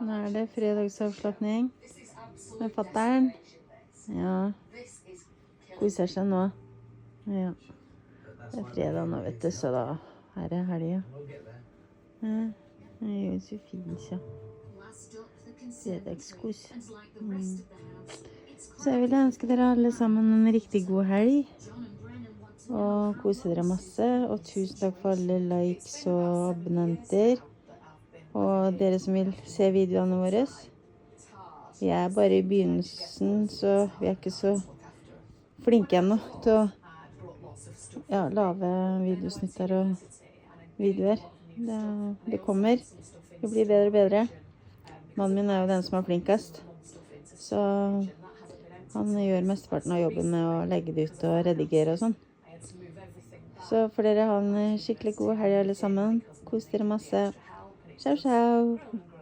Nå det fredagsavslapning med fatteren. Ja, koser seg nå. Ja, det fredag nå, vet du, så da det helga. Ja, det gjør så fint, ja. Fredagskos. Så jeg vil ønske dere alle sammen en riktig god helg. Og kose dere masse. Og tusen takk for alle likes og abonnenter. Og dere som vil se videoene våre. Vi bare i begynnelsen, så vi ikke så flinke ennå til å lage videosnitter og videoer. Det kommer. Det blir bedre og bedre. Mannen min jo den som flinkest. Så han gjør mesteparten av jobben med å legge det ut og redigere og sånn. Så får dere ha en skikkelig god helg alle sammen. Kos dere masse. Ciao, ciao.